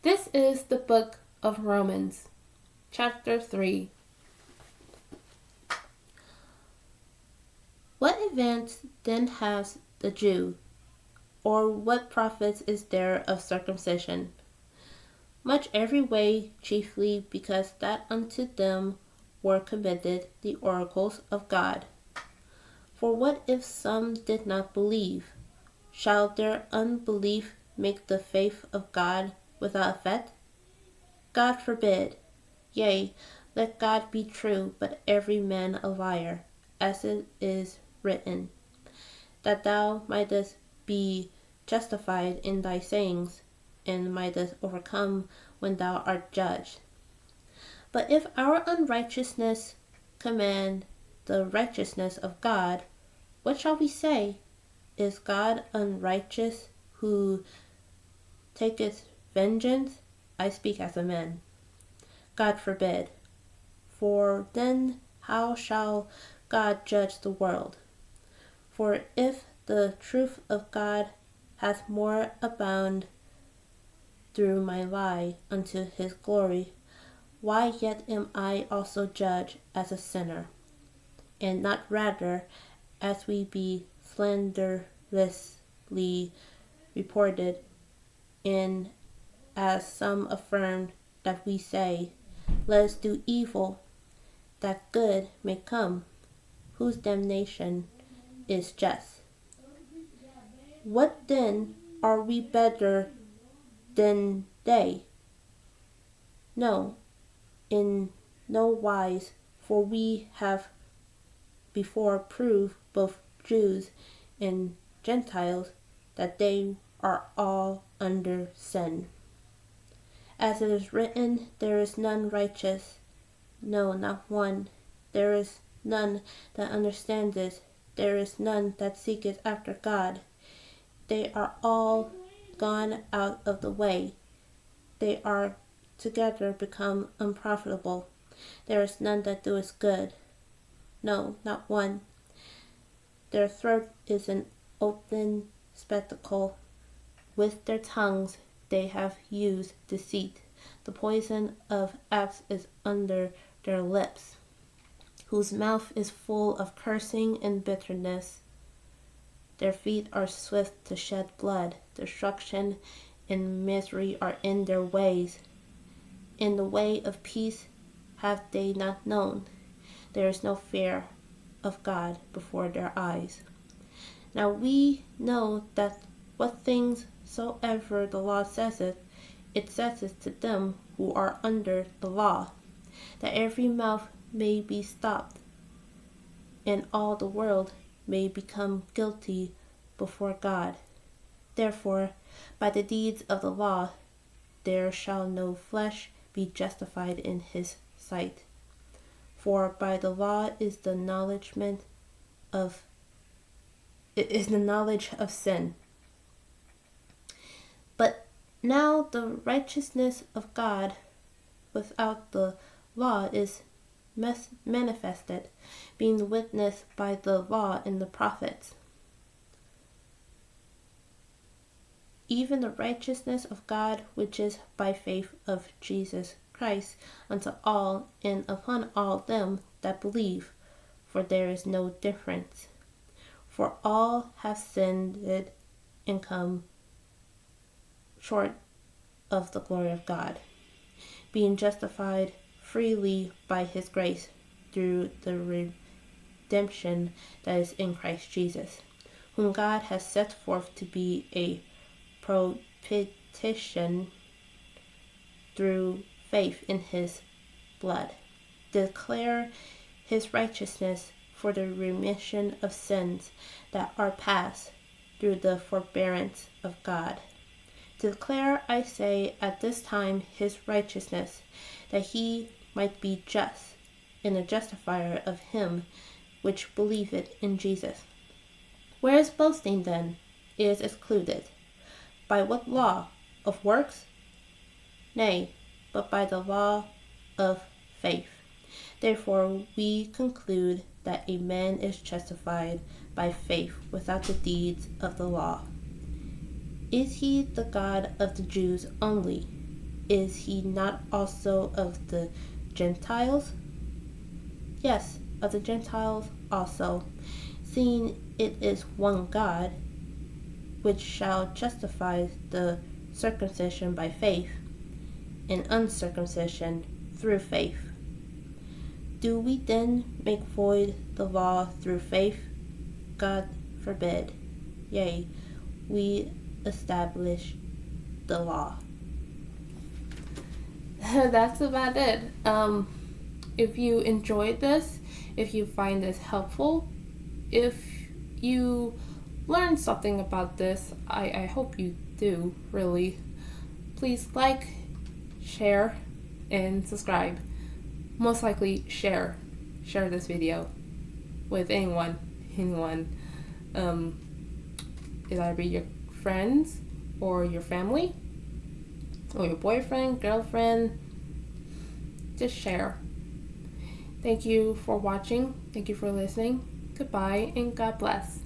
This is the book of Romans, chapter 3. What advantage then has the Jew, or what profit is there of circumcision? Much every way, chiefly because that unto them were committed the oracles of God. For what if some did not believe? Shall their unbelief make the faith of God without effect? God forbid. Yea, let God be true, but every man a liar, as it is written, that thou mightest be justified in thy sayings, and mightest overcome when thou art judged. But if our unrighteousness command the righteousness of God, what shall we say? Is God unrighteous who taketh vengeance? I speak as a man. God forbid. For then how shall God judge the world? For if the truth of God hath more abound through my lie unto his glory, why yet am I also judged as a sinner? And not rather as we be slanderously reported, and as some affirm that we say, let us do evil, that good may come, whose damnation is just. What then, are we better than they? No, in no wise, for we have before proved, both Jews and Gentiles, that they are all under sin. As it is written, there is none righteous, no, not one. There is none that understandeth, there is none that seeketh after God. They are all gone out of the way. They are together become unprofitable. There is none that doeth good, no, not one. Their throat is an open spectacle. With their tongues they have used deceit. The poison of asps is under their lips, whose mouth is full of cursing and bitterness. Their feet are swift to shed blood. Destruction and misery are in their ways. In the way of peace have they not known. There is no fear of God before their eyes. Now we know that what things soever the law saith, it saith to them who are under the law, that every mouth may be stopped, and all the world may become guilty before God. Therefore, by the deeds of the law, there shall no flesh be justified in his sight. For by the law is the knowledge of sin. But now the righteousness of God without the law is manifested, being witnessed by the law and the prophets, even the righteousness of God which is by faith of Jesus Christ unto all and upon all them that believe, for there is no difference. For all have sinned and come short of the glory of God, being justified freely by his grace through the redemption that is in Christ Jesus, whom God has set forth to be a propitiation through faith in his blood, declare his righteousness for the remission of sins that are past through the forbearance of God. Declare, I say, at this time his righteousness, that he might be just, and a justifier of him which believeth in Jesus. Where is boasting then? It is excluded. By what law? Of works? Nay, but by the law of faith. Therefore we conclude that a man is justified by faith without the deeds of the law. Is he the God of the Jews only? Is he not also of the Gentiles? Yes, of the Gentiles also, seeing it is one God, which shall justify the circumcision by faith, and uncircumcision through faith. Do we then make void the law through faith? God forbid. Yea, we establish the law. That's about it. If you enjoyed this, if you find this helpful, if you learned something about this, I hope you do, really. Please like, share, and subscribe. Most likely share this video with anyone. It either be your friends or your family or your boyfriend, girlfriend. Just share. Thank you for watching. Thank you for listening. Goodbye and God bless.